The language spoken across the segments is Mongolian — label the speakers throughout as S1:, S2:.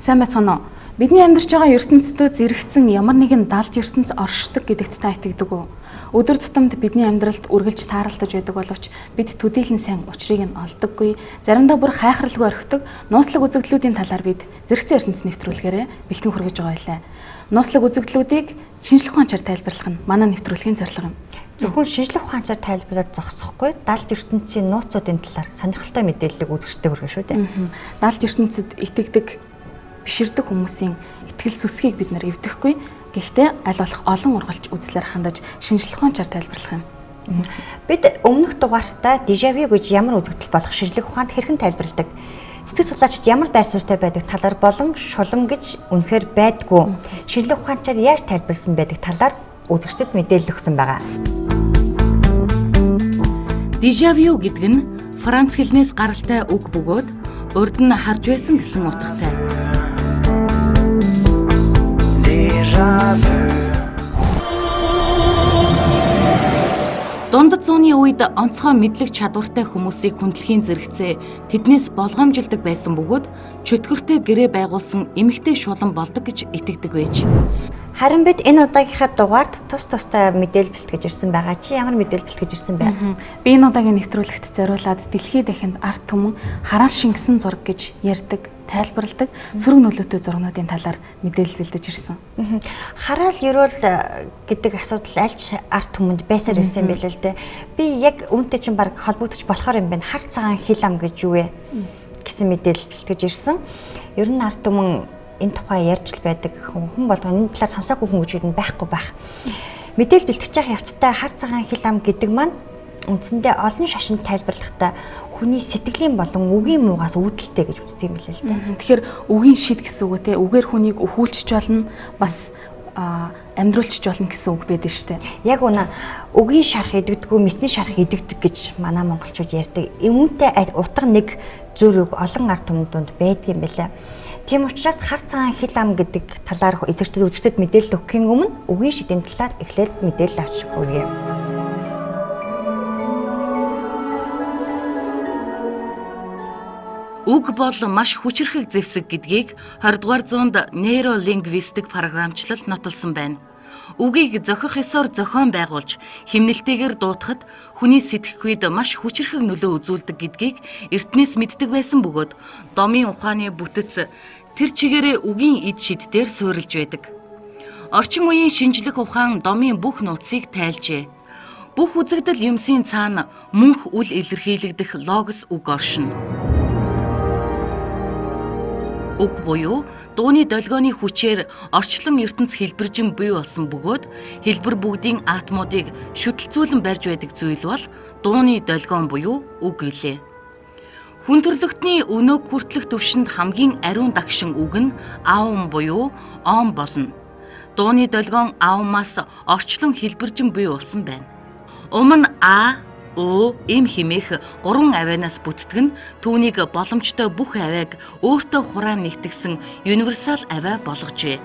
S1: Сайн байцгаана уу? Бидний амьдарч байгаа ертөнцийн зэрэгцэн ямар нэгэн далд ертөнц оршдог гэдэгт та итгэдэг үү? Өдөр тутамд бидний амьдралд үргэлж тааралдаж байдаг боловч бид төдийлөн сайн учрыг нь олдоггүй. Заримдаа бүр хайхралгүй орхидог нууцлаг үзэгдлүүдийн талаар бид зэрэгцэн ертөнц нэвтрүүлгээрээ бэлтгэн хүргэж байгаа байлаа. Нууцлаг үзэгдлүүдийг шинжлэх ухаанчаар тайлбарлах нь манай нэвтрүүлгийн зорилго юм.
S2: Зөвхөн шинжлэх ухаанчаар тайлбарлаад зогсохгүй, далд ертөнцийн нууцуудын талаар сонирхолтой мэдээллийг үзэгчдэд хүргэх шүү дээ.
S1: Далд ертөнцид итгэдэг биширдэг хүмүүсийн итгэл сүсгийг бид нар эвдэхгүй. Гэхдээ аль болох олон ургалж үзлээр хандаж шинжлэх ухаанчаар тайлбарлах юм.
S2: Бид өмнөх дугаартаа дежавю гэж ямар үзэгдэл болох шинжлэх ухаанд хэрхэн тайлбарладаг? Сэтгэл судлаачид ямар байр суурьтай байдаг талаар болон шулам гэж үнэхээр байдгүй. Шинжлэх ухаанчаар яаж тайлбарласан байдаг талаар үзэгчдэд мэдээлэл өгсөн байгаа.
S3: Дежавю гэдэг нь Франц хэлнээс гаралтай үг бөгөөд урд нь харж байсан гэсэн утгатай. Дундад зууны үед онцгой мэдлэг чадвартай хүмүүсийг хүндлэхийн зэрэгцээ тэднээс болгоомжилдог байсан бөгөөд чөтгөртэй гэрээ байгуулсан эмэгтэй шулан болдог гэж итгэдэг байж.
S2: Харин бид энэ удаагийнхаа дугаард тустай мэдээлэл бэлтгэж ирсэн байгаа. Чи ямар мэдээлэл бэлтгэж ирсэн бэ?
S1: Би энэ удаагийн нэвтрүүлэгт зориулаад дэлхийд дахинд арт түмэн хараан шингэсэн зураг гэж ярьдаг, тайлбарладаг сөрөг нөлөөтэй зургуудын талаар мэдээлэл бэлдэж ирсэн.
S2: Хараал ерөөл гэдэг асуудал альч арт түмэнд байсаар ирсэн байл л дээ. Би яг үүнтэй чинь баг холбогдож болохоор юм байна. Хар цагаан хил ам гэж юу вэ гэсэн мэдээлэл бэлтгэж ирсэн. Ер нь арт түмэн энэ тухай ярьж л байдаг хүн болгоо энэ талаар сонсоогүй хүн гэж юу байхгүй байх. Мэдээлэл бэлтгэж явах явцдаа хар цагаан хил ам гэдэг маань үндсэндээ олон шашинд тайлбарлахдаа хүний сэтгэлийн болон үгийн муугаас үүдэлтэй гэж үздэг юм билээ л дээ.
S1: Тэгэхээр үгийн шид гэсэн үг те үгээр хүнийг өхүүлчих болно бас амьдруулчих болно гэсэн үг байдаг шүү дээ.
S2: Яг үнэ үгийн шарх идэгдэггүй мэсний шарх идэгдэг гэж манай монголчууд ярьдаг. Үүнтэй утга нэг зүрх олон арт түмэнд байдаг юм билээ. Тийм учраас хар цагаан хил ам гэдэг талаар үзэгчдэд мэдээлэл өгөхийн өмнө үгийн шидийн талаар эхлээд мэдээлэл авч өгье.
S3: Үг бол маш хүчирхэг зэвсэг гэдгийг 20 дугаар зуунд нейролингвистик програмчлал нотолсон байна. Үгийг зохих ёсоор зохион байгуулж, химнэлтэйгээр дуутахад хүний сэтгэх үед маш хүчирхэг нөлөө үзүүлдэг гэдгийг эртнээс мэддэг байсан бөгөөд домын ухааны бүтэц тэр чигээрээ үгийн эд шидээр суурилж байдаг. Орчин үеийн шинжлэх ухаан домын бүх нууцыг тайлжээ. Бүх үзэгдэл юмсын цаана мөнх үл илэрхийлэгдэх логос үг оршино. Үг буюу дууны долгионы хүчээр орчлон ертөнц хэлбэржин бий болсон бөгөөд хэлбэр бүгдийн атомуудыг шүтэлцүүлэн барьж байдаг зүйл бол дууны долгион буюу үг гэлээ. Хүн төрлөختний өнөөг хүртэлх төвшөнд хамгийн ариун дагшин үг нь аум буюу ом болно. Дууны долгион аумаас орчлон хэлбэржин бий болсон байна. Ум нь а О эм химээх 3 авианаас бүтдэг нь түүнийг боломжтой бүх авиаг өөртөө хураан нэгтгэсэн универсал авиа болгожээ.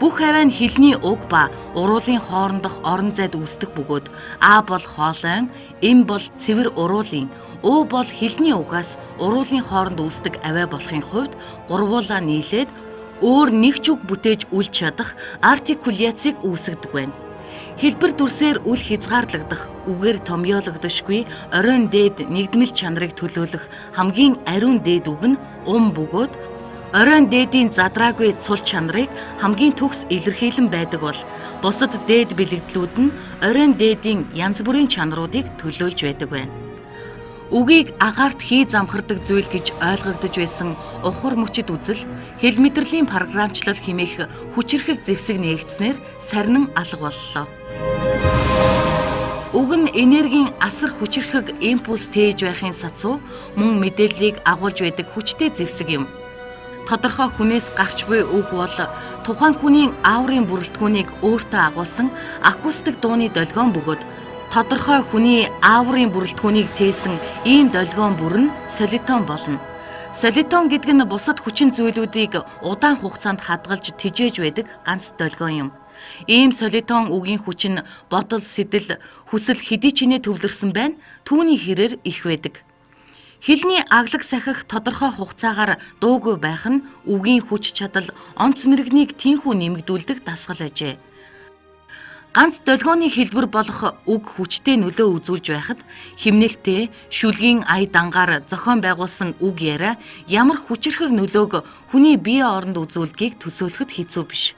S3: Бүх авиа нь хэлний уг ба уруулын хоорондох орон зайд үүсдэг бөгөөд А бол хоолойн, эм бол цэвэр уруулын, О бол хэлний угаас уруулын хооронд үүсдэг авиа болохын хувьд гурвуулаа нийлээд өөр нэг ч үг бүтээж үл чадах артикуляцийг үүсгэдэг байна. Хэлбэр дүрсээр үл хязгаарлагдах, үгээр томьёологдошгүй, оройн дээд нэгдмэл чанарыг төлөөлөх хамгийн ариун дээд үг нь бөгөөд оройн дээдийн задраагүй цул чанарыг хамгийн төгс илэрхийлэн байдаг бол бусад дээд бэлэгдлүүд нь оройн дээдийн янз бүрийн чанаруудыг төлөөлж байдаг байна. Үгийг агаарт хий замхардаг зүйл гэж ойлгогдож байсан ухар мөчид үзэл хэл мэдрэлийн програмчлал хэмээх хүчирхэг зэвсэг нээгдснээр сарнин алга боллоо. Үг нь энергийн асар хүчирхэг импульс тээж байхын сацуу мөн мэдээллийг агуулж байдаг хүчтэй зэвсэг юм. Тодорхой хүнээс гарч буй үг бол тухайн хүний аурын бүрэлдэхүүнийг өөртөө агуулсан акустик дууны долгион бөгөөд тодорхой хүний аурын бүрэлдэхүүнийг тээсэн ийм долгион бүр нь солитон болно. Солитон гэдэг нь бусад хүчин зүйлүүдийг удаан хугацаанд хадгалж тижээж байдаг ганц долгион юм. Ийм солитон үгийн хүч нь бодол, сэтэл, хүсэл хэдий ч нэ төвлөрсөн байна. Түүний хэрээр их байдаг. Хэлний аглаг сахих тодорхой хугацаагаар дуугүй байх нь үгийн хүч чадал, онц мэрэгнийг тийхүү нэмэгдүүлдэг дасгал ажээ. Ганц долгионы хэлбэр болох үг хүчтэй нөлөө үзүүлж байхад химнэлтээ шүлгийн ая дангаар зохион байгуулсан үг яриа ямар хүчирхэг нөлөөг хүний бие оронд үзүүлдгийг төсөөлөхөд хэцүү биш.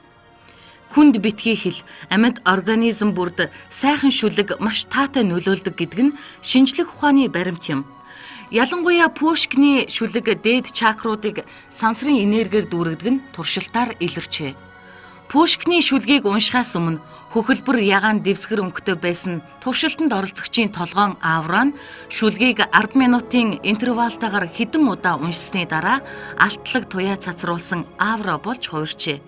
S3: Хүнд битгий хэл амьд организм бүрд сайхан шүлэг маш таатай нөлөөлдөг гэдэг нь шинжлэх ухааны баримт юм. Ялангуяа Пушкины шүлэг дээд чакруудыг сансрын энергиэр дүүргэдэг нь туршилтаар илэрчээ. Пушкины шүлгийг уншихаас өмнө хөхөлбөр ягаан дэвсгэр өнгөтэй байсан туршилтанд оролцогчийн толгоон Аврон шүлгийг 10 минутын интервалтайгаар хэдэн удаа уншсны дараа алтлаг туяа цацруулсан авра болж хувирчээ.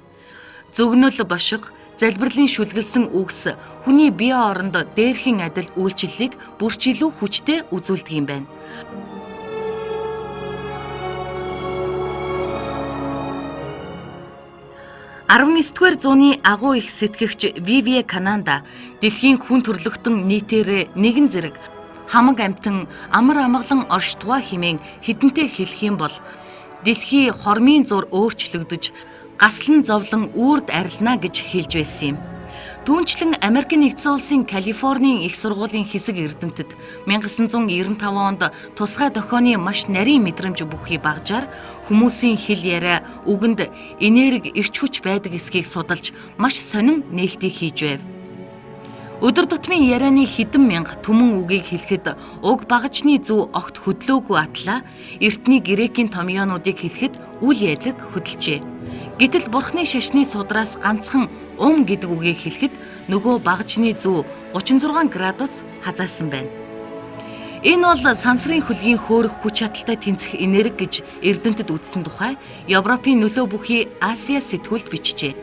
S3: Зөвгнөл бошиг, залбирлын шүлгэлсэн үгс хүний бие оронд дээрхийн адил үйлчлэлийг бүрч илүү хүчтэй үзүүлдэг юм байна. (19-р зууны агуу их сэтгэгч Вивье Кананда дэлхийн хүн төрлөختөн нийтээрээ нэгэн зэрэг хамаг амтан амар амгалан оршдугаа хэмээн хэдэнтэй хэлэх юм бол дэлхий хормын зур өөрчлөгдөж гаслан зовлон үрд арилна гэж хэлж байсан юм. Түүнчлэн Америк нэгдсэн улсын Калифорнийн их сургуулийн хэсэг эрдэмтэд 1995 онд тусгай дохионы маш нарийн мэдрэмж бүхий багжаар хүмүүсийн хэл яриа үгэнд энерги эрч хүч байдаг эсхийг судалж маш сонин нээлтийг хийж байв. Өдөр тутмын ярианы хэдэн мянга түмэн үгийг хэлэхэд уг багажны зүү огт хөдлөөгүй атлаа эртний грекийн томьёонуудыг хэлэхэд үл ядлаг хөдөлжээ. Гэтэл бурхны шашны судраас ганцхан гэдэг үгийг хэлэхэд нөгөө багажны зүү 36 градус хазаасан байна. Энэ бол сансрын хөлгийн хөөрөх хүч чадалтай тэнцэх энерги гэж эрдэмтэд үзсэн тухай Европын нөлөө бүхий Азиа сэтгүүлд бичжээ.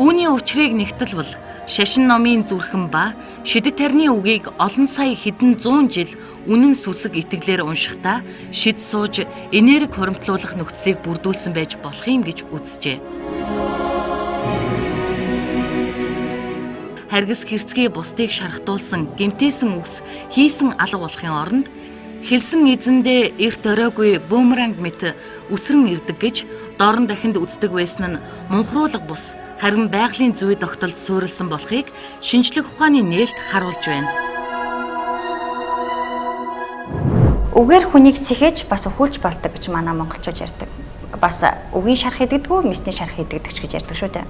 S3: Үүний учрыг нэгтэлбэл шашин номын зүрхэн ба шидэт тарны үгийг олон сая хэдэн зуун жил үнэн сүсэг итгэлээр уншихдаа шид сууж энерги хоримтлуулах нөхцөлийг бүрдүүлсэн байж болох юм гэж үзжээ. Харгас хэрцгий бусдыг шархтуулсан гэмтээсэн үгс хийсэн алга болохын оронд хэлсэн эзэндээ эрт оройгүй бүүмеранг мэт үсрэн ирдэг гэж дорн дахинд үздэг байсан нь мунхруулга бус харин байгалийн зүй тогтолд суурилсан болохыг шинжлэх ухааны нээлт харуулж байна.
S2: Үгээр хүнийг сэхэж бас өхүүлж болдог гэж манай монголчууд ярьдаг. Бас үгийн шарх идэгдгүү, мясны шарх идэгдэгч гэж ярьдаг шүү дээ.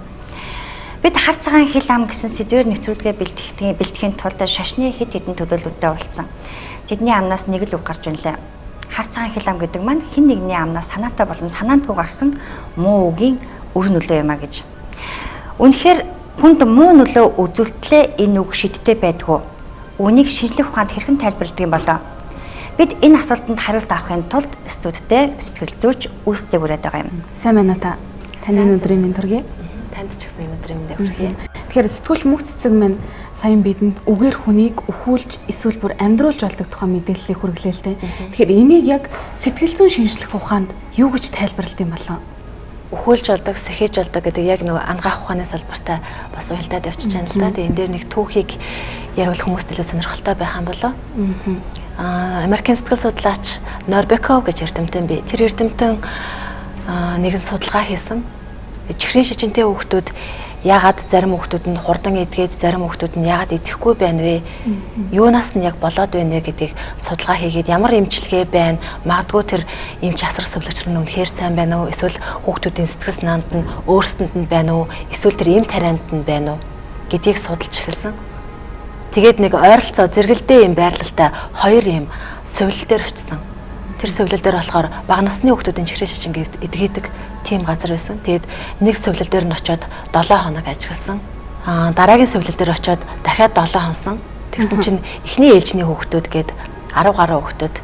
S2: Бид хар цагаан хил ам гэсэн сэдвээр нэвтрүүлгээ бэлтгэхийн тулд шашны хэд хэдэн төлөөлөлтөд уулзсан. Тэдний амнаас нэг л үг гарч байна лээ. Хар цагаан хил ам гэдэг маань хэн нэгний амнаас санаатай болон санаандгүй гарсан муу үгийн өр нөлөө юм а гэж. Үнэхээр хүнд муу нөлөө үзүүлтлээ энэ үг шидтэй байдгүй. Үүнийг шинжлэх ухаанд хэрхэн тайлбарладаг юм болоо? Бид энэ асуултанд хариулт авахын тулд студидтэй сэтгэл зүйч үүсдэг үрээд байгаа юм.
S1: Сайн байна уу та? Таны өдрийн мэнд хүргэе.
S4: Танд ч гэсэн энэ өдрийн мэндийг хүргэе.
S1: Тэгэхээр сэтгүүлч мөнх цэцэг минь саяхан бидэнд үгээр хүнийг өхүүлж эсвэл бүр амьдруулж болдог тухай мэдээллийг хүргэлээ л дээ. Тэгэхээр энийг яг сэтгэл зүйн шинжлэх ухаанд юу гэж тайлбарлалт юм болоо?
S4: Өхүүлж болдог, сэхэж болдог гэдэг яг нөгөө ангаах ухааны салбартай бас уялдаад явчихж байна л да. Тэгээ энэ дээр нэг түүхийг яривал хүмүүст илүү сонирхолтой байх юм болоо. Америкийн сэтгэл судлаач Норбеков гэж эрдэмтэн бий. Тэр эрдэмтэн нэгэн судалгаа хийсэн. Чихрийн шижинтэй хүүхдүүд яагаад зарим хүүхдүүд нь хурдан эдгээд зарим хүүхдүүд нь яагаад идэхгүй байна вэ? Юунаас нь яг болоод байна вэ гэдгийг судалгаа хийгээд ямар эмчилгээ байна? Магадгүй тэр эмч асар сувлагч нь үнэхээр сайн байна уу? Эсвэл хүүхдүүдийн сэтгэл санаанд нь өөрсдөнд нь байна уу? Эсвэл тэр эм тарианд нь байна уу гэдгийг судалж эхэлсэн. Тэгээд нэг ойролцоо зэрэгэлдээ юм байрлалтай хоёр юм сувлал дээр очсон. Тэр сувлал дээр болохоор бага насны хүүхдүүдийн чихрийн шижингээ эдгээдэг тийм газар байсан. Тэгээд нэг сувлал дээр нь очиод 7 хоног ажилласан. Дараагийн сувлал дээр очиод дахиад 7 хонсон. Тэгсэн чинь эхний ээлжний хүүхдүүд гээд 10 гаруй хүүхдүүд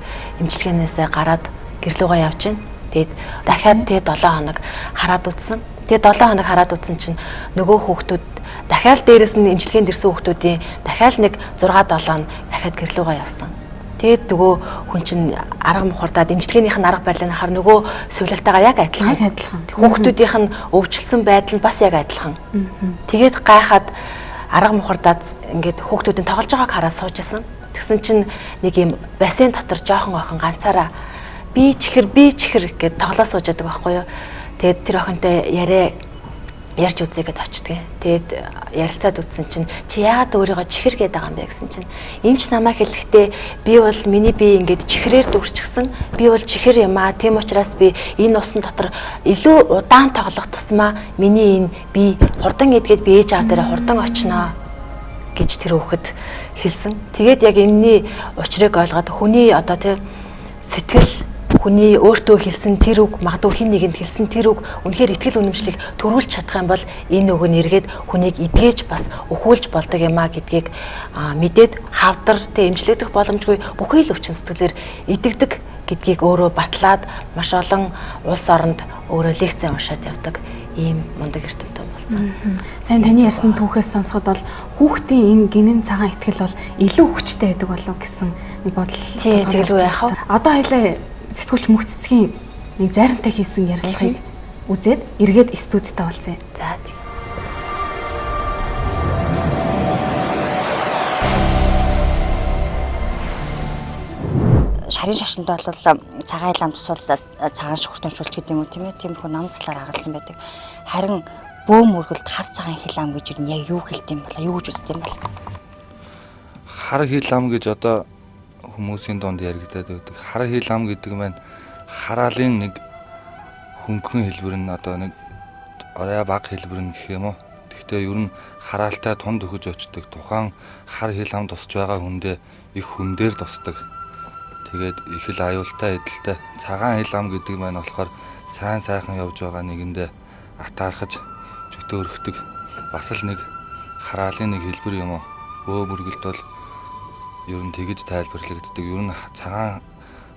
S4: эмчилгээнээсээ гараад гэрлүүгээ явж байна. Тэгээд дахиад 7 хоног хараад үзсэн. Тэгээд 7 хоног хараад үзсэн чинь нөгөө хүүхдүүд дахиад дээрэс нь эмчилгээнд ирсэн хүүхдүүдийн дахиад нэг 6-7 дахиад гэрлүүгээ явсан. Тэгээд нөгөө хүн чинь арга мухардаад эмчилгээнийх нь арга барилыг харахаар нөгөө сувлалтайгаа яг адилхан. Хүүхдүүдийнх нь өвчлсөн байдал нь бас яг адилхан. Тэгээд гайхаад арга мухардаад ингээд хүүхдүүдийн тоглож байгааг хараад суужсэн. Тэгсэн чинь нэг юм бассейн дотор жоохон охин ганцаараа би чихэр гэд тоглоо сууж байдаг байхгүй юу. Тэгээд тэр охинтой ярьж үзье гэд очдөг. Тэгээд ярилцаад үзсэн чинь чи яагаад өөрийгөө чихэр гээд байгаа юм бэ гэсэн чинь эмч намайг хэлэхдээ би бол миний бие ингээд чихрээр дүүрчихсэн. Би бол чихэр юм аа. Тийм учраас би энэ усан дотор илүү удаан тоглох тусмаа миний энэ би хурдан эдгээд би ээж аав дээрээ хурдан очноо гэж тэр хүүхэд хэлсэн. Тэгээд яг энэний учрыг ойлгоод хүний одоо тэр сэтгэл хүний өөртөө хэлсэн тэр үг магадгүй хин нэгэнд хэлсэн тэр үг үнэхээр ихтгэл үнэмшлийг төрүүлж чадах юм бол энэ үг нь эргээд хүнийг эдгэж бас өхүүлж болдог юм а гэдгийг мэдээд хавдар тэ эмчлэгдэх боломжгүй бүхий л өвчин сэтгэлээр идэгдэг гэдгийг өөрөө батлаад маш олон улс оронд өөрөө лекц уншаад явдаг ийм мундаг эрдэмтэн болсон.
S1: Сайн таны ярьсан түүхээс сонсоход бол хүүхдийн энэ гинэн цагаан ихтгэл бол илүү хүчтэй байдаг болов гэсэн нэг бодол.
S4: Тэгэлгүй яах вэ?
S1: Одоо хоёлаа сэтгүүлч мөх цэцгийн нэг заримтай хийсэн ярилцлагыг үзээд эргээд студидтэй болцсон.
S4: За тийм.
S2: Шарын шашинд бол цагаан илам тусвал цагаан шүхтэншүүлч гэдэг юм уу тийм ээ. Тиймэрхүү намцлаар гаргалсан байдаг. Харин бөөм өргөлд хар цагаан хилам гэж юу яг юу хэлдэм бала юу гэж үздэм бала.
S5: Хар хилам гэж одоо хүмүүсийн донд яригдаад байдаг. Хар хилам гэдэг маань хараалын нэг хөнгөн хэлбэр нь одоо нэг орой баг хэлбэр нь гэх юм уу. Гэхдээ ер нь хараалтай тунд өгөж очдог. Тухайн хар хилам тусч байгаа хүндээ их хүндээр тусдаг. Тэгээд их л аюултай эдэлтэй. Цагаан хилам гэдэг маань болохоор сайн сайхан явж байгаа нэгэндээ атаархаж чөтөөрөхдөг. Бас л нэг хараалын нэг хэлбэр юм уу. Бөө бүргэлд бол ер нь тэгж тайлбарлагддаг. Ер нь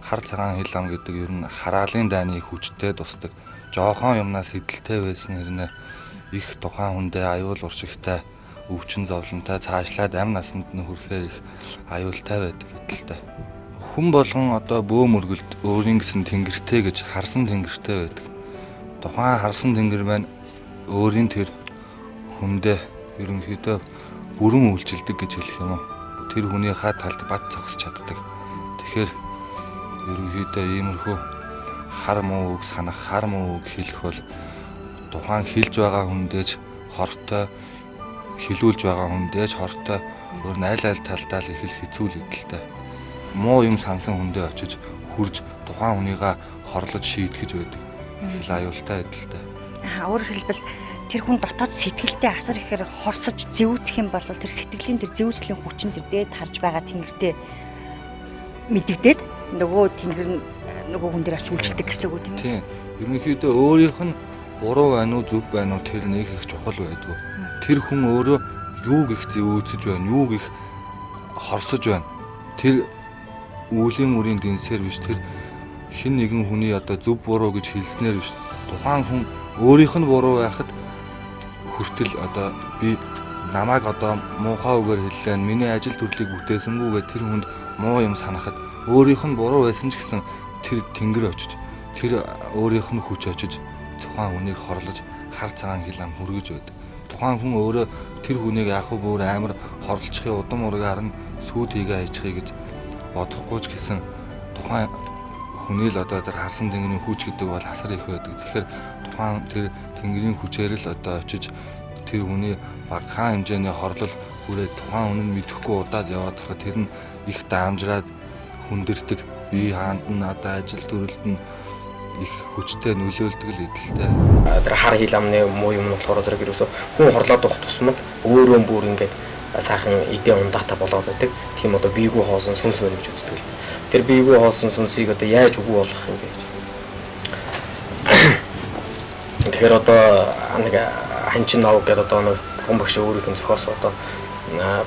S5: хар цагаан хилам гэдэг ер нь хараалын дайны хүчтэй тусдаг. Жохон юмнаас эдэлтэй байсан хэрнээ их тухайн хүндээ аюул уршигтай, өвчин зовлонтой цаашлаад амь насанд нь хүрэхээр их аюултай байдаг эдэлтэй. Хүн болгон одоо бөөм өргөлд өөрийн гэсэн тэнгэртэй гэж харсан тэнгэртэй байдаг. Тухайн харсан тэнгэр маань өөрийн тэр хүндээ ерөнхийдөө бүрэн үйлчилдэг гэж хэлэх юм уу. Тэр хүний хаа талд бат зогсож чаддаг. Тэгэхээр ерөнхийдөө иймэрхүү хар муу үг санах, хар муу үг хэлэх бол тухайн хэлж байгаа хүндээж хортой, хилүүлж байгаа хүндээж хортой өөр нь аль талдаа л их л хэцүү л идэлтэй. Муу юм сансан хүндээ очиж хурж тухайн хүнийгээ хорлож шийтгэж байдаг. Их л аюултай идэлтэй.
S2: Өөрөөр хэлбэл тэр хүн дотоод сэтгэлдээ асар ихээр хорсож зэвүүцэх юм бол тэр сэтгэлийн тэр зэвүүцлийн хүчин тэр дээд харж байгаа тэнгэртэй мэдэгдээд нөгөө тэнгэр нь нөгөө хүн дээр очиж үлддэг гэсэн үг тийм.
S5: Тийм. Ерөнхийдөө өөрийнх нь буруу байна уу, зөв байна уу тэр нэг их чухал байдгүй. Тэр хүн өөрөө юуг их зэвүүцэж байна, юуг их хорсож байна. Тэр үүлийн үрийн дэнсээр биш, тэр хэн нэгэн хүний одоо зөв буруу гэж хэлснээр биш. Тухайн хүн өөрийнх нь буруу байхад хүртэл одоо би намайг одоо муухай үгээр хэллээ, миний ажил төрлийг бүтээсэнгүүгээ тэр хүнд муу юм санахад өөрийнх нь буруу байсан ч гэсэн тэр тэнгэр очиж, тэр өөрийнх нь хүч очиж тухайн хүнийг хорлож хар цагаан хилам хүргэж байдаг. Тухайн хүн өөрөө тэр хүнийг яг бүр амар хорлцохын удам ургаар нь сүйд хийгээ хайчихъя гэж бодохгүй ч гэсэн тухайн хүний л одоо тэр харсан тэнгэрийн хүч гэдэг бол асар их байдаг. Тэгэхээр тухайн тэр тэнгэрийн хүчээр л одоо очиж тэр хүний багахан хэмжээний хорлол хүрээд тухайн хүн нь мэдэхгүй удаад яваад хахад тэр нь их даамжраад хүндэрдэг. Бие хаанд нь одоо ажил төрөлд нь их хүчтэй нөлөөлдөг л эдэлтэй.
S6: Тэр хар хиламны муу юм болохоор зэрэг ерөөсө хүн хорлоод явах тусмад өөрөө бүр ингээд сайхан идэ ундаатай болоод байдаг. Тийм одоо биегүй хоосон сүнс байна гэж үздэг л. Тэр биегүй хоосон сүнсийг одоо яаж үгүй болох юм бэ гэж. Тэгэхээр одоо нэг ханчин нав гэдэг одоо нэг хүн багш өөрийнх нь зохиос одоо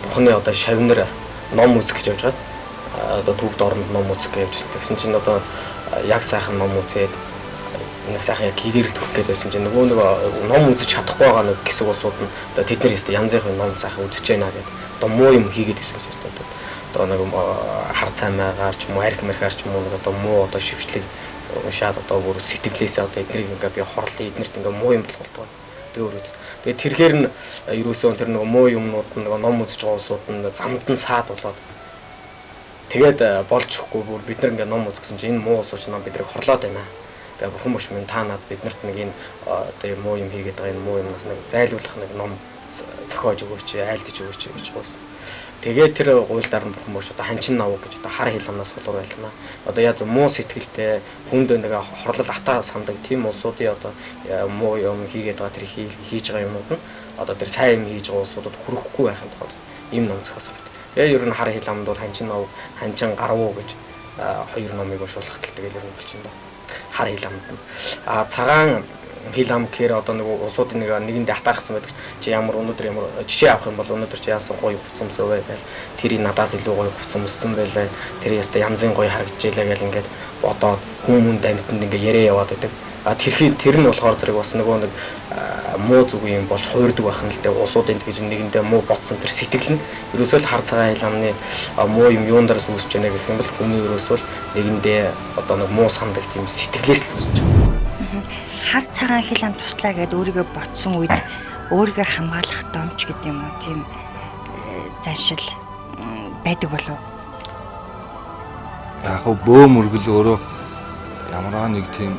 S6: бурхны одоо шавнар ном үзэх гэж явж байгаа. Одоо түүхд оронд ном үзэх гэж явж байгаа. Тэгсэн чинь одоо яг сайхан ном үзээд нэг сайхан яг хийгэрэл төрөх гэж байсан чинь нөгөө нэг ном үзэж чадахгүй байгаа нэг хэсэг улсууд нь одоо тэд нар ястаа янз бүрийн ном сайхан үзэж байна гэдэг. Одоо муу юм хийгээд ирсэн гэж байна. Одоо нэг хар цаймаагаар ч юм уу арх мархаар ч юм уу нэг одоо муу одоо шивчлэг шаад одоо бүр сэтгэлээсээ одоо эднийг ингээ би хорлоо эднэрт ингээ муу юм болдог. Тэр үз. Тэгээд тэрхээр нь ерөөсөө тэр нэг муу юмнууд нэг ном үзэж байгаа улсууд нь замд нь саад болоод Тэгээд болж өгөхгүй бүр бид нар ингээ ном үзсэн чинь энэ муу сууч ном бидрийг хорлоод байна. Тэгээ бурхан багш минь та над биднэрт нэг энэ одоо муу юм хийгээд байгаа энэ муу юмнаас нэг зайлуулах нэг ном зохиож өгөөч, айлдж өгөөч гэж гоосон. Тэгээд тэр гуйлдаар нь бурхан багш одоо ханчин навуу гэж одоо хар хил амнаас болор байлгана. Одоо яаж муу сэтгэлтэй хүнд нэг хорлол атаа сандаг тийм улсуудын одоо муу юм хийгээд байгаа тэр хийж байгаа юмнууд нь одоо тэр сайн юм хийж байгаа улсуудад хүрэхгүй байхын тулд ийм ном зохиосон. Тэгээд ер нь хар хил амд бол ханчин навуу, ханчин гарвуу гэж хоёр номыг уншуулах гэдэг л ер нь болчихно доо. Хар хил амд. Цагаан хил ам гэхээр одоо нэг улсуудын нэгэндээ хатаархсан байдаг. Чи ямар өнөөдөр ямар жишээ авах юм бол өнөөдөр чи яасан гоё хувцас өвэй байл. Тэрийг надаас илүү гоё хувцас өмссөн байлаа. Тэр яста янзын гоё харагдчихлаа гэл ингээд бодоод хүмүүнд амьтанд ингээд яриа яваад байдаг. Тэр нь болохоор зэрэг бас нөгөө нэг муу зүг юм болж хуурдаг байх нь л дээ. Улсуудын гэж нэгэндээ муу ботсон тэр сэтгэл нь ерөөсөө л хар цагаан хил амны муу юм юундараас үүсэж байна гэх юм бол хүний ерөөсөө л нэгэндээ одоо нэг муу сандаг тийм сэтгэлээс л үүсэж байна.
S2: Хар цагаан хил ам туслаа гэдээ өөрийгөө ботсон үед өөрийгөө хамгаалах домч гэдэг юм уу тийм заншил байдаг болов.
S5: Яг бөө мөргөл өөрөө ямарваа нэг тийм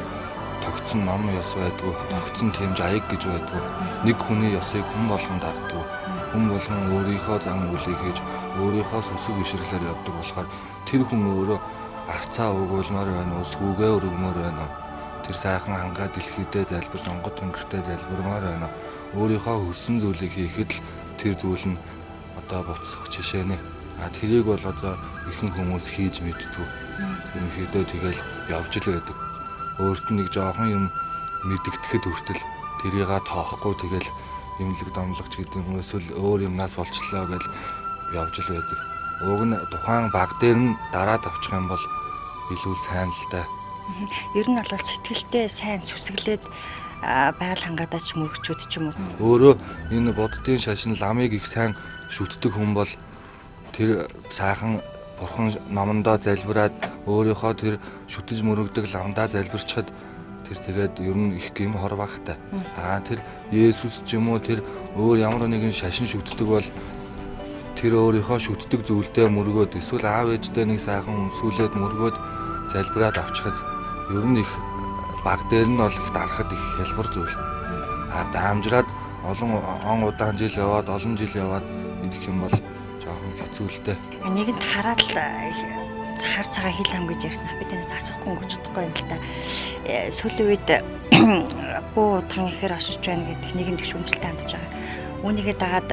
S5: тогтсон ном ёс байдгүй, тогтсон тийм жаяг гэж байдгүй. Нэг хүний ёсыг хүн болгон дагдаг. Хүн болгон өөрийнхөө зам үлийг хийж, өөрийнхөө сүсэг ишрэглээр явдаг болохоор тэр хүн өөрөө арцаа өгүүлмээр байна уу, сүгэ өргөмөр байна уу? Тэр сайхан хангаа дэлхийдээ залбирч онгод тэнгэртэй залбирмаар байна. Өөрийнхөө хүссэн зүйлийг хийхэд л тэр зүйл нь одоо буцах жишээ нэ. Тэрийг бол одоо ихэнх хүмүүс хийж мэддэг. Ерөнхийдөө тэгэл явж л байдаг. Өөрт нь нэг жоохон юм мэдгэтгэхэд хүртэл тэрийг тоохгүй тэгэл имлэг домлогч гэдэг юм эсвэл өөр юмнаас болчлоо гэж явж л байдаг. Уг нь тухайн баг дээр нь дараад авчих юм бол илүү сайн л да.
S2: Ер нь бол сэтгэлдээ сайн сүсгэлээд байгаль хангадаа ч мөрөгчүүд ч юм уу.
S5: Өөрөө энэ боддын шашин ламыг их сайн шүтдэг хүн бол тэр сайхан бурхан номондоо залбираад өөрийнхөө тэр шүтэж мөрөгдөг ламдаа залбирчхад тэр тэгээд ер нь их гэм хор багтай. Тэр Есүс ч юм уу тэр өөр ямар нэгэн шашин шүтдэг бол тэр өөрийнхөө шүтдэг зүйлдээ мөргөөд эсвэл аав ээждээ нэг сайхан өмсүүлээд мөргөөд залбираад авчихад ер нь их баг дээр нь бол их дарахад их хялбар зүйл. Даамжраад олон удаан жил яваад олон жил яваад идэх юм бол жоохон хэцүү л дээ.
S2: Нэгэнд хараад л хар цагаан хил ам гэж ярьсан. Би танаас асуухгүй өнгөж чадахгүй юм л да. Сүүлийн үед буу утган ихээр оширч байна гэдэг нэгэнд их шүмжэлтэй хандж байгаа. Үүнийгээ дагаад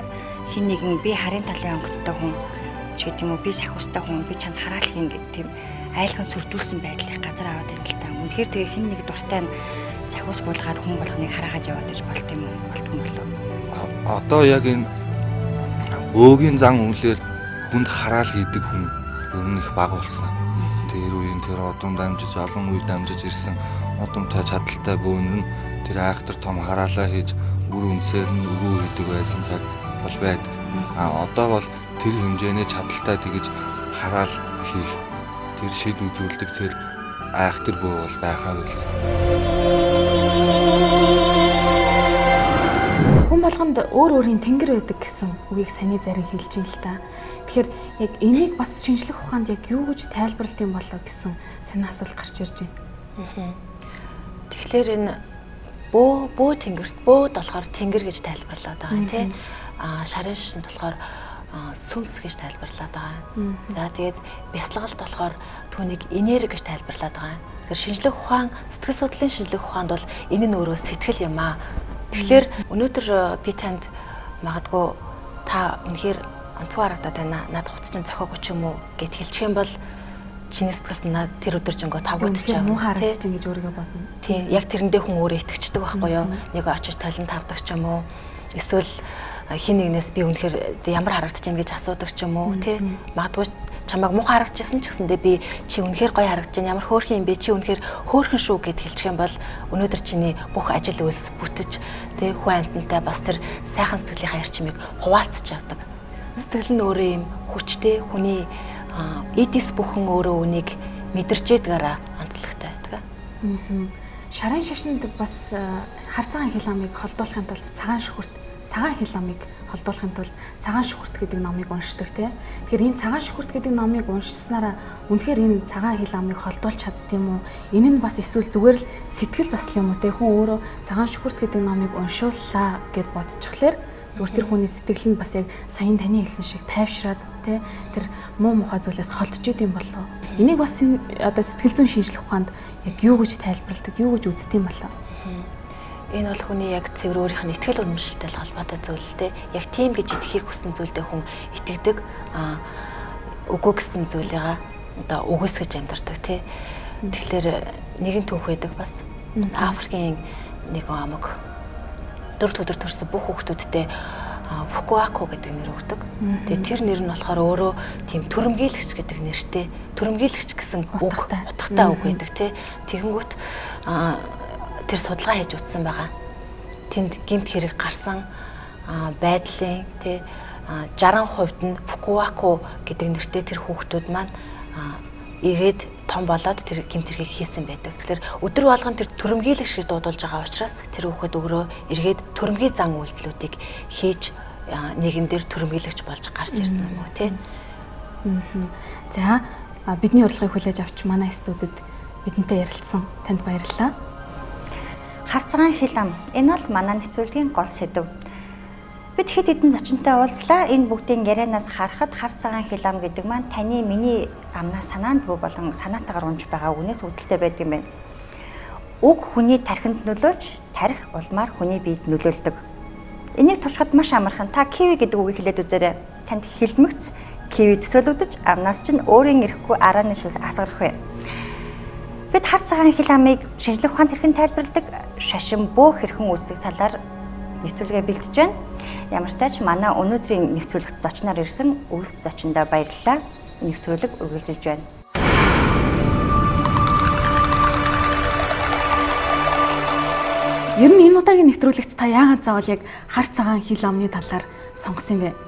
S2: хин нэгэн би харийн талын онгоцтой хүн ч гэдэг юм уу би сахиустай хүн би чанд хараал хийн гэдэг тийм айлхан сүрдүүлсэн байдлыг газар аваад байна л да. Үнэхээр тэгээ хин нэг дуртай нь сахиус буулгаад хүн болгоныг хараагаад яваад гэж болт юм уу? Болтгүй болов.
S5: Одоо яг энэ өөгийн зан үнлэр хүнд хараал хийдэг хүн ер нь их бага болсон. Тэр үеийн тэр одон дамжиж олон үе дамжиж ирсэн одомтой чадaltaй бөөнөр нь тэр айхтар том хараалаа хийж үр үнсээр нь өвөө хийдэг байсан цаг бол байдаг. Одоо бол тэр хэмжээний чадaltaй тэгж хараал хийх тэр шид үзүүлдэг тэр айхтар бөө бол байхаа болсон.
S1: Хүн болгонд өөр өөрийн тэнгэр байдаг гэсэн үгийг саний зарим хэлж ин л та. Тэгэхээр яг энийг бас шинжлэх ухаанд яг юу гэж тайлбарлалт юм болоо гэсэн санаа асуулт гарч ирж байна.
S4: Тэгэхээр энэ бөө тэнгэрт бөөд болохоор тэнгэр гэж тайлбарлаад байгаа тийм. Шарын шишинд болохоор сүнс гэж тайлбарлаад байгаа. За тэгээд бясалгалт болохоор түүнийг энерги гэж тайлбарлаад байгаа. Тэгэхээр шинжлэх ухаан, сэтгэл судлалын шинжлэх ухаанд бол энэ нь өөрөө сэтгэл юм аа. Тэгэхээр өнөөдөр би танд магадгүй та үнэхээр онцгой харагдаад байна. Над хуц чинь зохиогүй ч юм уу гэд хэлчих юм бол чиний сэтгэлс над тэр өдөржингөө тавгуудчих
S1: юм. Муу харагдаж ингэж өөрийгөө бодно.
S4: Тийм, яг тэрэндээ хүн өөрөө итгэждэг байхгүй юу? Нэг очиж талент тавдаг ч юм уу. Эсвэл хин нэгнээс би үнэхээр ямар харагдаж байна гэж асуудаг ч юм уу, тий? Магадгүй чамайг муу харагдчихсан ч гэсэндээ би чи үнэхээр гоё харагдаж байна. Ямар хөөрхөн юм бэ? Чи үнэхээр хөөрхөн шүү гэд хэлчих юм бол өнөөдөр чиний бүх ажил үйлс бүтэж, тий? Хүн амьтантай бас тэр сайхан сэтгэлийнхаа ярчмыг хуваалцж явдаг. Сэтгэл нь өөрөө юм хүчтэй, хүний эдис бүхэн өөрөө үнийг мэдэрч ядгаараа онцлогтой байдаг.
S1: Шарын шашинд бас хар цагаан хил амыг холдуулахын тулд цагаан цагаан хил номыг холдуулахын тулд цагаан шүхэрт гэдэг номыг уншдаг тий. Тэгэхээр энэ цагаан шүхэрт гэдэг номыг уншсанараа үнэхээр энэ цагаан хил номыг холдуулж чаддсан юм уу? Энэ нь бас эсвэл зүгээр л сэтгэл засал юм уу тий. Хүн өөрөө цагаан шүхэрт гэдэг номыг уншууллаа гэд бодчихлоор зүгээр тэр хүний сэтгэл нь бас яг саяхан таны хэлсэн шиг тайвшраад тий тэр муу мухай зүйлээс холдож идэм болоо. Энийг бас одоо сэтгэл зүйн шинжилгээ ухаанд яг юу гэж тайлбарладаг, юу гэж үздэг юм болоо?
S4: Энэ бол хүний яг цэвэр өөрийнх нь итгэл үнэмшилтэй холбоотой зүйл те. Яг тийм гэж итгэхийг хүссэн зүйлдээ хүн итгэдэг. Үгүй гэсэн зүйлээ одоо үгүйсгэж амьдардаг те. Тэгэхээр нэгэн түүх байдаг бас. Африкийн нэг аймаг 4 өдөр төрсэн бүх хүүхдүүдтэй Фукуако гэдэг нэр өгдөг. Тэгээ тэр нэр нь болохоор өөрөө тийм төрөмгийлэгч гэдэг нэртэй. Төрөмгийлэгч гэсэн утгатай үг байдаг тий. Тэгэнгүүт тэр судалгаа хийж утсан байгаа. Тэнд гэмт хэрэг гарсан байдлын тий 60% нь Фукуако гэдэг нэртэй тэр хүүхдүүд маань ирээд том болоод тэр гэмт хэргийг хийсэн байдаг. Тэгэхээр өдөр болгон тэр төрөмгийлэгч гэж дуудулж байгаа учраас тэр хүүхэд өөрөө эргээд төрөмгий зан үйлдэлүүдийг хийж нэгэн дээр төрөмгийлэгч болж гарч ирсэн юм уу тий.
S1: За бидний урилгыг хүлээж авч манай студид бидэнтэй ярилцсан танд баярлалаа.
S2: Харцгаан хил ам. Энэ бол манай нэвтрүүлгийн гол сэдэв. Бид хэд хэдэн зочинтой уулзлаа. Энэ бүгдийн ярианаас харахад харцгаан хил ам гэдэг маань таны миний амнаас санаандгүй болон санаатаагаар унж байгаа үгнээс үүдэлтэй байдаг юм байна. Үг хүний тархинд нөлөөлж, тарих улмаар хүний биед нөлөөлдөг. Энийг туршихад маш амархан. Та киви гэдэг үгийг хэлээд үзээрэй. Танд хилмигц киви төсөөлөгдөж амнаас чинь өөрийн ирэхгүй арааны шүс асгарах вэ. Бид харцгаан хил амыг шинжлэх ухаанд хэрхэн тайлбарладаг, шашин бөөх хэрхэн үүсдэг талаар нэвтрүүлгээ бэлтэж байна. Ямар ч тач манай өнөөдрийн нэвтрүүлэгт зочноор ирсэн үүсгэж зочиндоо баярлалаа. Нэвтрүүлэг үргэлжилж байна.
S1: Ер нь энэ удаагийн нэвтрүүлэгт та яагаад заавал яг харцгаан хил амны талаар сонгосон юм бэ?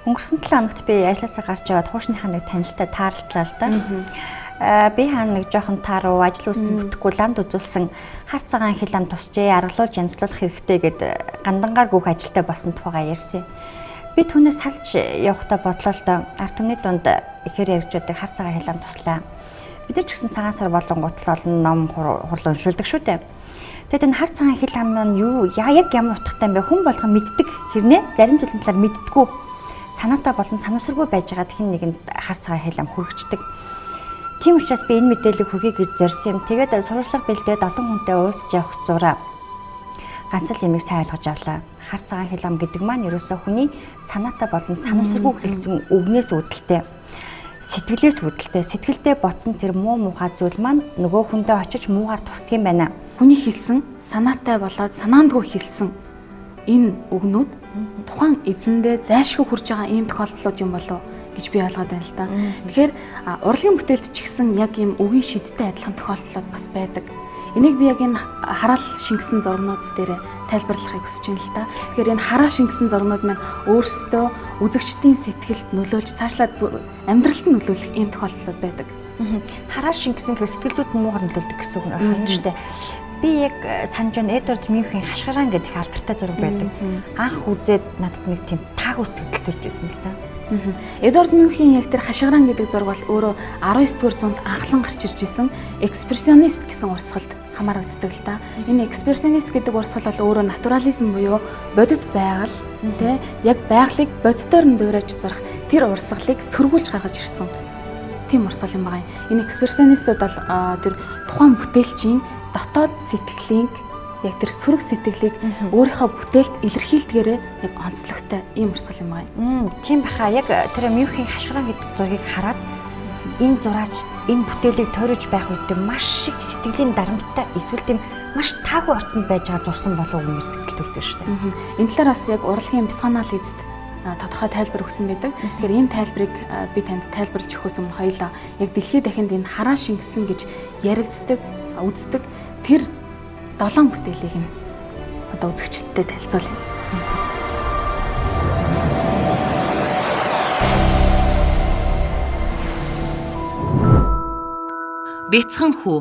S2: Өнгөрсөн 7 хоногт би ажилласаа гарч яваад хуушныхаа нэг танилтад таарлалаа л да. Би хаана нэг жоохон тааруу ажил үсэнд бүтэхгүй ламд үзүүлсэн харцгаан хил ам тусчээ аргалуулж янзлуулах хэрэгтэй гэд гандангаар гүөх ажилтай болсон тухайга ярьсан. Би түүнээс салж явахдаа бодлоо л да. Ард түмний дунд ихээр ярьж байдаг харцгаан хил ам туслаа. Бид нар ч гэсэн цагаан сар болонгот л олон ном хурлан уншуулдаг шүү дээ. Тэгээд энэ харцгаан хил ам нь юу яг ямар утгатай юм бэ? Хүн болгон мэддэг хэрнээ зарим зүйлийн талаар мэддэггүй. Санаатай болон санамсаргүй байж байгаад хэн нэгэнд харцгаан хил ам хүрэгчдэг. Тийм учраас би энэ мэдээллийг хүргэе гэж зорьсон юм. Тэгээд сурвалжлага бэлдээд олон хүнтэй уулзж явах зураа ганц л юмыг сайн ойлгож авлаа. Харцгаан хил ам гэдэг маань ерөөсөө хүний санаатай болон санамсаргүй хэлсэн үгнээс үүдэлтэй. Сэтгэлээс үүдэлтэй. Сэтгэлдээ ботсон тэр муу мухай зүйл маань нөгөө хүндээ очиж муугаар тусдаг юм байна.
S1: Хүний хэлсэн, санаатай болоод санаандгүй хэлсэн энэ үгнүүд тухайн эзэндээ зайлшгүй хүрж байгаа ийм тохиолдлууд юм болов гэж би ойлгоод байна л да. Тэгэхээр урлагийн бүтээлд ч гэсэн яг ийм үгийн шидтэй адилхан тохиолдлууд бас байдаг. Энийг би яг энэ хараал шингэсэн зургнууд дээр тайлбарлахыг хүсэж байна л да. Тэгэхээр энэ хараал шингэсэн зургнууд маань өөрсдөө үзэгчдийн сэтгэлд нөлөөлж цаашлаад амьдралд нь нөлөөлөх ийм тохиолдлууд байдаг.
S2: Хараал шингэсэн гэвэл сэтгэлзүйд нь муугар нөлөөлдөг гэсэн үг байна шүү дээ. Би яг санаж байна Эдвард Мюнхен хашгираан гэдэг алдартай зураг байдаг. Анх үзээд надад нэг тийм таагүй сэтгэл төрж ирсэн л да.
S1: Эдвард Мюнхен яг тэр хашгираан гэдэг зураг бол өөрөө 19-р зуунд анхлан гарч ирж исэн экспрессионист гэсэн урсгалд хамаарагддаг л да. Энэ экспрессионист гэдэг урсгал бол өөрөө натурализм буюу бодит байгаль тий яг байгалыг бодитоор нь дуурайж зурах тэр урсгалыг сөргүүлж гаргаж ирсэн. Тийм урсгал юм байна. Энэ экспрессионистууд бол тэр тухайн бүтээлчийн дотоод сэтгэлийг яг тэр сүрэг сэтгэлийг өөрийнхөө бүтээлд илэрхийлдгээрээ яг онцлогтой ийм урсгал юм байна.
S2: Тийм баха яг тэр Мюнхен хашгираан гэдэг зургийг хараад энэ зураач энэ бүтээлийг тойрож байх үед маш их сэтгэлийн дарамттай эсвэл тийм маш таагүй ортонд байж байгаа зурсан болов уу гэж сэтгэл төрдөг шүү дээ.
S1: Энэ талаар бас яг урлагийн психоанализд тодорхой тайлбар өгсөн байдаг. Тэгэхээр энэ тайлбарыг би танд тайлбарлаж өгөхөөс өмнө хоёулаа яг дэлхийд дахинд энэ хараа шингэсэн гэж яригддаг, үздэг тэр 7 бүтээлийг нь одоо үзэгчдтэй танилцуулъя.
S3: Бяцхан хүү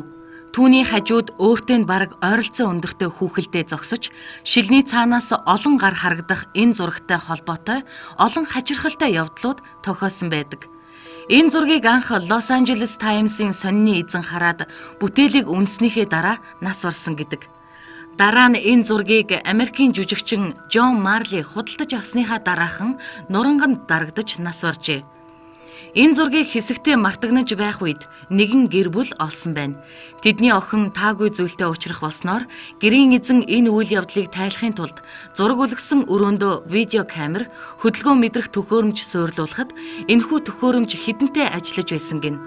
S3: Түүний хажууд өөртөө нь бараг ойролцоо өндөртэй хүүхэлдээ зогсож, шилний цаанаас олон гар харагдах энэ зурагтай холбоотой олон хачирхалтай явдлууд тохиосон байдаг. Энэ зургийг анх Лос Анжелес Таймс-ийн сонины эзэн хараад бүтээлийг үнснийхээ дараа нас барсан гэдэг. Дараа нь энэ зургийг Америкийн жүжигчин Джон Марли худалдаж авсныхаа дараахан нуранганд дарагдаж нас баржээ. Энэ зургийг хэсэгтээ мартагнаж байх үед нэгэн гэр бүл олсон байна. Тэдний охин таагүй зүйлтэй учрах болсноор гэрийн эзэн энэ үйл явдлыг тайлахын тулд зураг үлгсэн өрөөндөө видео камер, хөдөлгөөн мэдрэх төхөөрөмж суйрлуулахад энэхүү төхөөрөмж хідэнтэй ажиллаж байсан гин.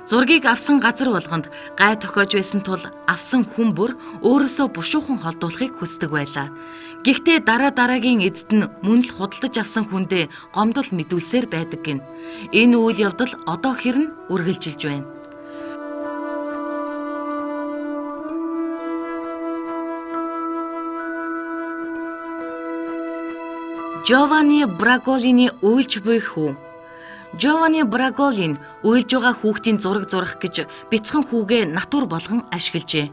S3: Зургийг авсан газар болгонд гай тохиож байсан тул авсан хүн бүр өөрөөсөө бушуухан холдуулахыг хүсдэг байлаа. Гэхдээ дараагийн эзэд нь мөн л худалдаж авсан хүндээ гомдол мэдүүлсээр байдаг гин. Энэ үйл явдал одоо хэрн үргэлжилж байна. Giovanni Bragolini уйлж буй хүү. Giovanni Bragolin уйлж байгаа хүүхдийн зураг зурах гэж бяцхан хүүгээ натур болгон ашиглажээ.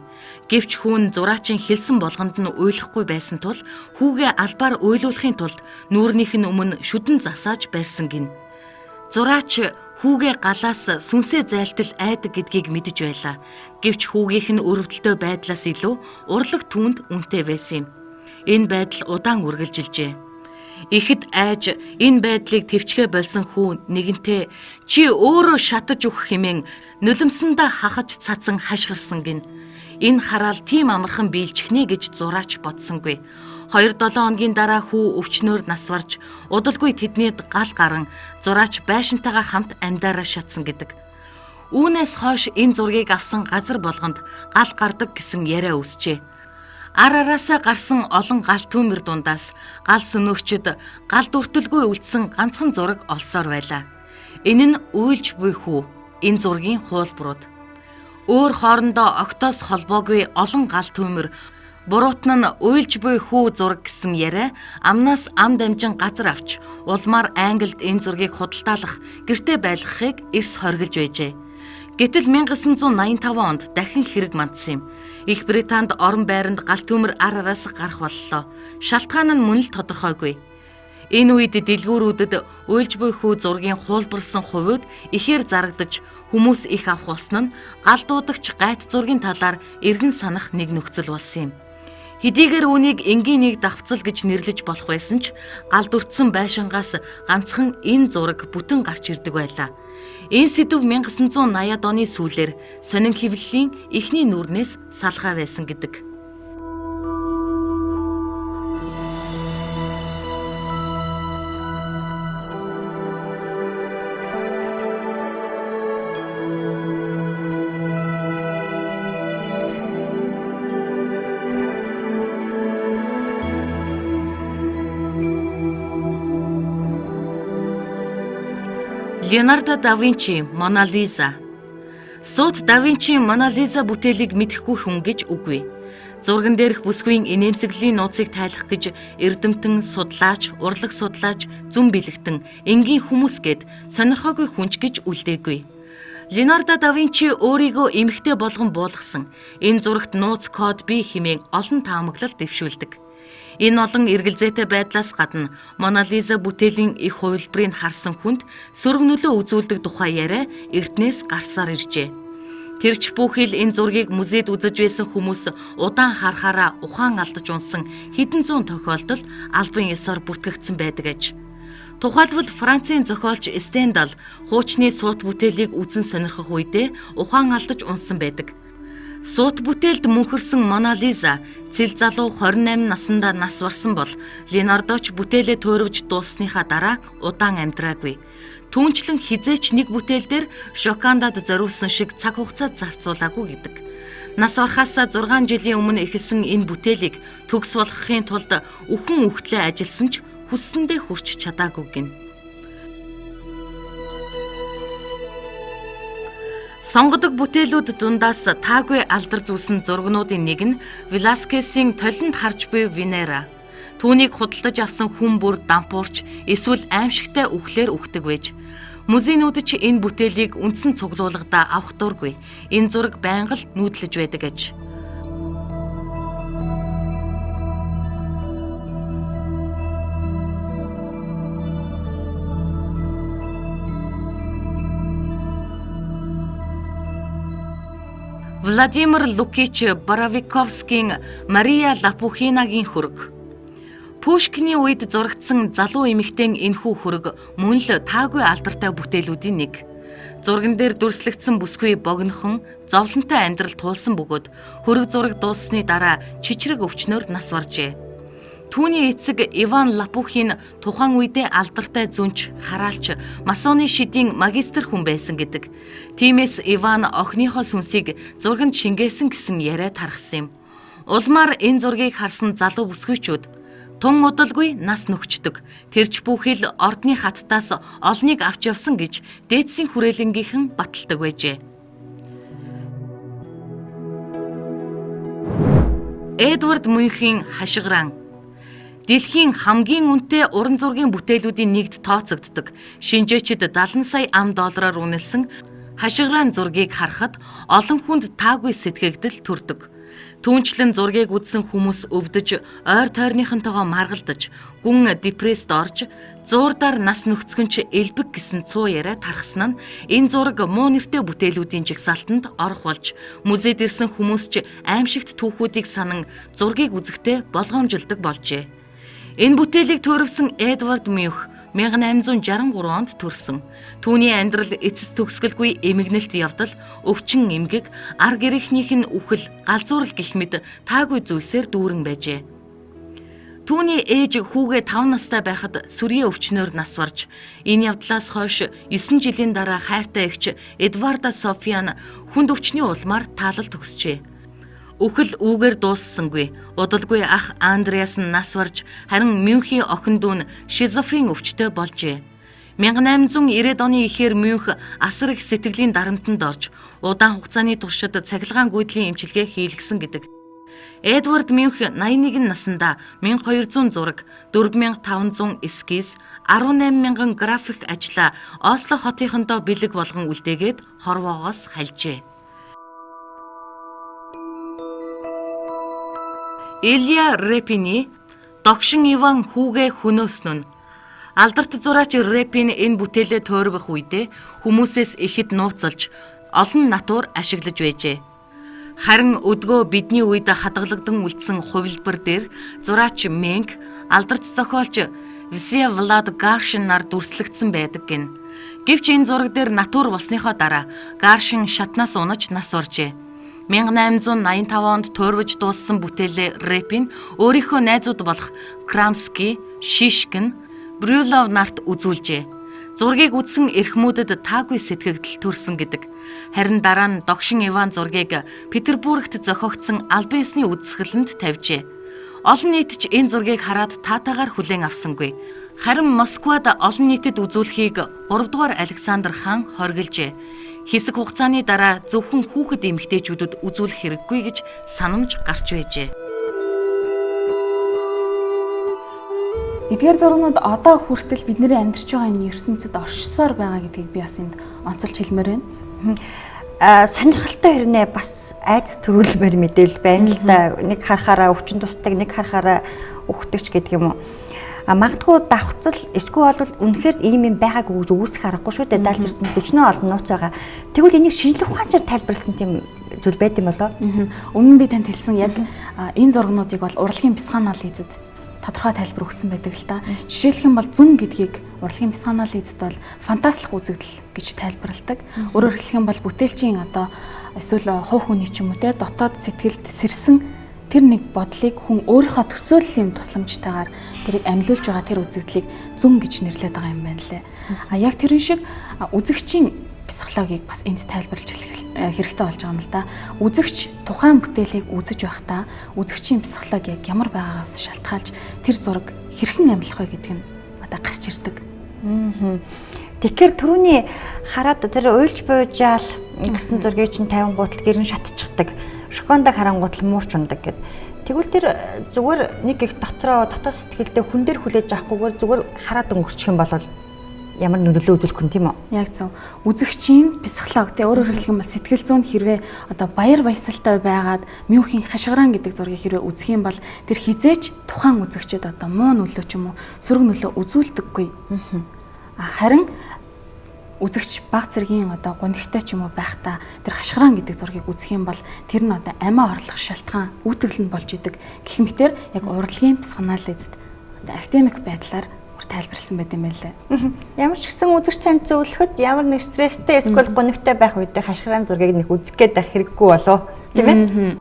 S3: Гэвч хүүн зураачийн хэлсэн болгонд нь уйлахгүй байсан тул хүүгээ албаар уйлуулахын тулд нүүрнийх нь өмнө шүдэн засааж барьсан гин. Зураач хүүгээ галаас сүнсээ зайлтал айдаг гэдгийг мэдэж байлаа. Гэвч хүүгийнх нь өрөвдөлтөй байдлаас илүү урлаг түүнд үнэтэй байсан юм. Энэ байдал удаан үргэлжилжээ. Ихэд айж энэ байдлыг төвчгөө болсон хүү нэгэнтээ чи өөрөө шатаж өгөх хэмээн нулимсандаа хахаж цацсан хашгирсан гин. Энэ хараал тийм амархан биелчихнэ гэж зураач бодсонгүй. 2-7 хоногийн дараа хүү өвчнөөр нас барж удалгүй тэднийд гал гарan зураач байшинтайгаа хамт амьдараа шатсан гэдэг. Үүнээс хойш энэ зургийг авсан газар болгонд гал гардаг гэсэн яриа үүсчээ. Арараасаа гарсан олон гал түүмэр дундаас гал сөнөөгчд гал дүртэлгүй үлдсэн ганцхан зураг олсоор байлаа. Энэ нь уйлж буй хүү. Энэ зургийн хуулбарууд. Өөр хоорондоо октоос холбоогүй олон гал түүмэр буруутан нь уйлж буй хүү зураг гэсэн яриа амнаас ам дамжин газар авч улмаар Англид энэ зургийг худалдаалах, гэртээ байлгахыг эрс хоригдж байжээ. Гэтэл 1985 онд дахин хэрэг мандсан юм. Их Британд орон байранд гал түмэр араас гарах боллоо. Шалтгаан нь мөн л тодорхойгүй. Энэ үед дэлгүүрүүдэд уйлж буй хүү зургийн хуулбарлсан хувьд ихээр зарагдаж хүмүүс их авах болсон нь гал дуудагч гайт зургийн талаар эргэн санах нэг нөхцөл болсон юм. Хэдийгээр үүнийг энгийн нэг давцал гэж нэрлэж болох байсан ч гал дүртсэн байшингаас ганцхан энэ зураг бүтэн гарч ирдэг байлаа. Энэ сэдв 1980-ад оны сүүлээр сонин хэвлэлийн эхний нүрнээс салхаа байсан гэдэг. Леонардо да Винчи Мона Лиза. Сууд да Винчи Мона Лиза бүтээлийг мэдэхгүй хүн гэж үгүй. Зурган дээрх бүсгүйн инээмсэглэлийн нууцыг тайлах гэж эрдэмтэн, судлаач, урлаг судлаач, зүн бэлэгтэн, энгийн хүмүүс гэд сонирхоогүй хүнч гэж үлдээгүй. Леонардо да Винчи өөрийгөө эмэгтэй болгон буулгасан. Энэ зурагт нууц код бий хэмээн олон таамаглал дэвшүүлдэг. Энэ олон эргэлзээтэй байдлаас гадна Мона Лиза бүтээлийн их хувилбарыг харсан хүнд сөрөг нөлөө үзүүлдэг тухай яриа эртнээс гарсаар иржээ. Тэрч бүхэл энэ зургийг музейд үзэж байсан хүмүүс удаан харахаараа ухаан алдаж унсан хэдэн зуун тохиолдол албан ёсоор бүртгэгдсэн байдаг аж. Тухайлбал Францын зохиолч Стендал хуучны суут бүтээлийг үзэн сонирхох үедээ ухаан алдаж унсан байдаг. Суут бүтээлд мөнхөрсөн Мона Лиза цэл залуу 28 наснда нас барсан бол Леонардоч бүтээлээ төөрөвж дууссныхаа дараа удаан амьдраагүй. Түүнчлэн хизээч нэг бүтээл дээр Жокандад зориулсан шиг цаг хугацаа зарцуулаагүй гэдэг. Нас орохоос 6 жилийн өмнө эхэлсэн энэ бүтээлийг төгс болгохын тулд үхэн үхтлээ ажилласан ч хүссэндээ хүрч чадаагүй гин. Сонгодог бүтээлүүд дундаас таагүй алдар зүүсэн зургнуудын нэг нь Веласкесийн толинд харж буй Венера. Түүнийг худалдаж авсан хүн бүр дампуурч эсвэл аимшигтай үхлээр үхдэг байж. Музейнүүд ч энэ бүтээлийг үндсэн цуглуулгадаа авах дургүй. Энэ зураг байнга л нүүдлэж байдаг аж. Владимир Лукич Боровиковскийн Мария Лапухинагийн хүрэг. Пушкины үед зурагдсан залуу эмэгтэйн энэхүү хүрэг мөн л таагүй алдартай бүтээлүүдийн нэг. Зурган дээр дүрслэгдсэн бүсгүй богинохон, зовлонтой амьдрал туулсан бөгөөд хүрэг зураг дууссаны дараа чичрэг өвчнөөр нас баржээ. Түүний эцэг Иван Лапухин тухайн үедээ алдартай зүнч, хараалч, масоны шидийн магистр хүн байсан гэдэг. Тиймээс Иван охиныхоо сүнсийг зурганд шингээсэн гэсэн яриа тархсан юм. Улмаар энэ зургийг харсан залуу бүсгүйчүүд тун удалгүй нас нөхчдөг. Тэрч бүхэл ордны хаттаас олныг авч явсан гэж дээдсийн хүрээлэнгийнхэн баталдаг байжээ. Эдвард Мюнхийн хашгиран. Дэлхийн хамгийн үнэтэй уран зургийн бүтээлүүдийн нэгд тооцогддог. Шинжээчид $70 сая үнэлсэн хашгиран зургийг харахад олон хүнд таагүй сэтгэгдэл төрдөг. Түүнчлэн зургийг үзсэн хүмүүс өвдөж, ойр тойрныхонтойгоо маргалдаж, гүн депресд орж, зуурдаар нас нөхцгөн ч элбэг гэсэн цуу яриа тархсан нь энэ зураг муу нэртэй бүтээлүүдийн жагсаалтанд орох болж, музейд ирсэн хүмүүс ч аимшигт түүхүүдийг санан зургийг үзэхдээ болгоомжилдог болжээ. Энэ бүтээлийг төөрөвсөн Эдвард Мюнх 1863 онд төрсөн. Түүний амьдрал эцэс төгсгөлгүй эмгэнэлт явдал, өвчин эмгэг, ар гэрийнхнийх нь үхэл, галзуурал гэх мэт таагүй зүйлсээр дүүрэн байжээ. Түүний ээж хүүгээ 5 настай байхад сүргийн өвчнөөр нас барж, энэ явдлаас хойш 9 жилийн дараа хайртай эгч Эдварда Софиан хүнд өвчний улмаар таалал төгсжээ. Үхэл үүгээр дууссангүй. Удалгүй ах Андреас нь нас барж, харин Мюнхийн охин дүү нь шизофрен өвчтэй болжээ. 1890-ад оны эхээр Мюнх асар их сэтгэлийн дарамтанд орж, удаан хугацааны туршид цахилгаан гүйдлийн эмчилгээ хийлгэсэн гэдэг. Эдвард Мюнх 81 наснда 1200 зураг, 4500 эскиз, 18000 график ажлаа Осло хотынхондоо бэлэг болгон үлдээгээд хорвоогоос хальжээ. Илья Репини Догшин Иван хүүгээ хөнөөснө. Алдарт зураач Репин энэ бүтээлээ туурвах үедээ хүмүүсээс ихэд нууцлж олон натур ашиглаж байжээ. Харин өдгөө бидний үед хадгалагдан үлдсэн хувилбар дээр зураач Менг алдарт зохиолч Всеволод Гаршин нар дүрслэгдсэн байдаг гин. Гэвч энэ зураг дээр натур болсныхоо дараа Гаршин шатнаас унаж нас оржээ. 1885 онд туурвж дууссан бүтээлээ Репин өөрийнхөө найзууд болох Крамский, Шишкин, Брюлов нарт үзүүлжээ. Зургийг үзсэн эрхмүүдэд таагүй сэтгэгдэл төрсөн гэдэг. Харин дараа нь Догшин Иван зургийг Петербургт зохиогдсон албан ёсны үзэсгэлэнт тавьжээ. Олон нийт ч энэ зургийг хараад таатаагаар хүлээн авсангүй. Харин Москвад олон нийтэд үзүүлэхийг 3 дугаар Александр хаан хоригложээ. Хэсэг хугацааны дараа зөвхөн хүүхэд эмэгтэйчүүдэд үзүүлэх хэрэггүй гэж санамж гарч байжээ.
S1: Эдгээр зургууд одоо хүртэл бидний амьдарч байгаа энэ ертөнцид оршсоор байгаа гэдгийг би бас энд онцолж хэлмээр байна.
S2: Сонирхолтой хэрнээ бас айц төрүүлмээр мэдээл байна л да. Нэг харахаараа өвчин тусдаг, нэг харахаараа үхтэгч гэдэг юм уу. Магадгүй давхцал эсвэл бол үнэхээр ийм юм байгаагүй гэж үүсэх аргагүй шүү дээ. Дайлж ирсэн 40 олон нууц байгаа. Тэгвэл энийг шинжлэх ухаанчаар тайлбарласан тийм зүйл байд юм болоо.
S1: Өмнө би танд хэлсэн яг энэ зургнуудыг бол урлагийн психоанализэд тодорхой тайлбар өгсөн байдаг л та. Жишээлх юм бол зүн гэдгийг урлагийн психоанализэд бол фантастлах үзэгдэл гэж тайлбарладаг. Өөрөөр хэлэх юм бол бүтээлчийн одоо эсвэл хувь хүний ч юм уу те дотоод сэтгэлд сэрсэн тэр нэг бодлыг хүн өөрийнхөө төсөөллийн тусламжтайгаар тэрийг амьлуулж байгаа тэр үзэгдлийг зүн гэж нэрлэдэг байгаа юм байна лээ. Яг тэрэн шиг үзэгчийн психологийг бас энд тайлбарлаж хэлэх хэрэгтэй болж байгаа юм л да. Үзэгч тухайн бүтээлийг үзэж байхдаа үзэгчийн психологи яг ямар байгаагаас шалтгаалж тэр зураг хэрхэн амьлах вэ гэдэг нь одоо гарч ирдэг.
S2: Тэгэхээр түрүүний хараад тэр уйлж буужаал гэсэн зургийг чинь 50 гутал гэрэн шатчихдаг. Шоконда харангуутал муурч ундаг гэд. Тэгвэл тэр зүгээр нэг их дотоод сэтгэлдээ хүн дээр хүлээж авахгүйгээр зүгээр хараад өнгөрчих юм бол ямар нөлөө үзүүлэх юм тийм үү?
S1: Яг зөв. Үзэгчийн психологи тэ өөрөөр хэлэх юм бол сэтгэл зүйн хэрвээ одоо баяр баясгалтай байгаад мюхийн хашгираан гэдэг зургийг хэрвээ үзэх юм бол тэр хизээч тухайн үзэгчд одоо муу нөлөө ч юм уу сөрөг нөлөө үзүүлдэггүй. Харин үзэгч баг зэргийн одоо гонигтай ч юм уу байхдаа тэр хашгираан гэдэг зургийг үзэх юм бол тэр нь одоо амиа орлох шалтгаан үүтгэл нь болж идэг. Гэх мэтэр яг урлагийн психоанализд одоо академик байдлаар тайлбарлсан байт юм байлээ.
S2: Ямар ч гэсэн үзэгч танд зөвлөхөд ямар нэг стресстэй эсвэл гонигтай байх үедээ хашгираан зургийг нэг үзэх гээд байх хэрэггүй болов тийм ээ?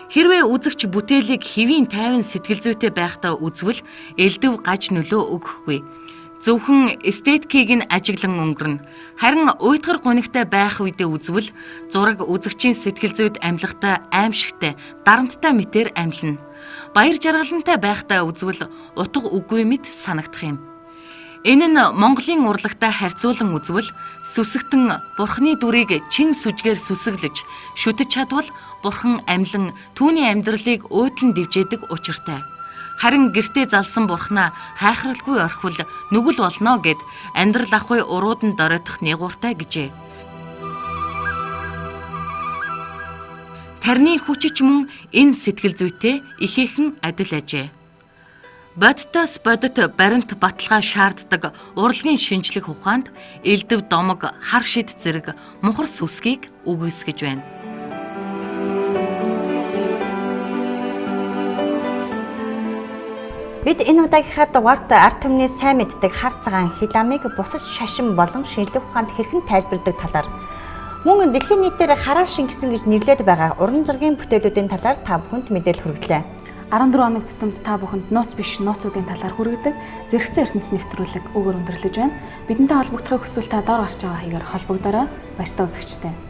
S3: Хэрвээ үзэгч бүтээлийг хэвийн тайван сэтгэл зүйтэй байхдаа үзвэл элдв гаж нөлөө өгөхгүй. Зөвхөн эстетикийг нь ажиглан өнгөрнө. Харин уйтгар гунигтай байх үедээ үзвэл зураг үзэгчийн сэтгэл зүйд амьлахтай аимшигтай, дарамттай мэтээр амьлна. Баяр жаргалантай байхдаа үзвэл утга үгүй мэт санагдах юм. Энэ нь Монголын урлагтай харьцуулан үзвэл сүсэгтэн бурхны дүрийг чин сүжгээр сүсэглэж шүтэж чадвал бурхан амьлан түүний амьдралыг өөдлөн дивжээдэг учиртай. Харин гэртээ залсан бурхнаа хайхралгүй орхивол нүгэл болно гэд амьдрал ахуй уруудан доройтох нэгууртай гэжээ. Тарны хүчич мөн энэ сэтгэл зүйтэй ихээхэн адил ажээ. Бодтоос бодит баримт баталгаа шаарддаг урлагийн шинжлэх ухаанд элдв домог, хар шид зэрэг мухар сүсгийг үгүйсгэж байна.
S2: Бид энэ удаагийнхаа дугаарт ард түмний сайн мэддэг хар цагаан хил амыг бусад шашин болон шинжлэх ухаанд хэрхэн тайлбарладаг талаар мөн дэлхийн нийтээр хараар шингэсэн гэж нэрлэдэг байгаа уран зургийн бүтээлүүдийн талаар та бүхэнд мэдээлэл хүргэлээ.
S1: 14 хоног тутамд та бүхэнд нууц биш нууцуудын талаар хүргэдэг зэрэгцээ ертөнц нэвтрүүлэг өгөр өндөрлөж байна. Бидэнтэй холбогдохыг хүсвэл та доор гарч байгаа хаягаар холбогдорой. Баяртай үзэгчтэй.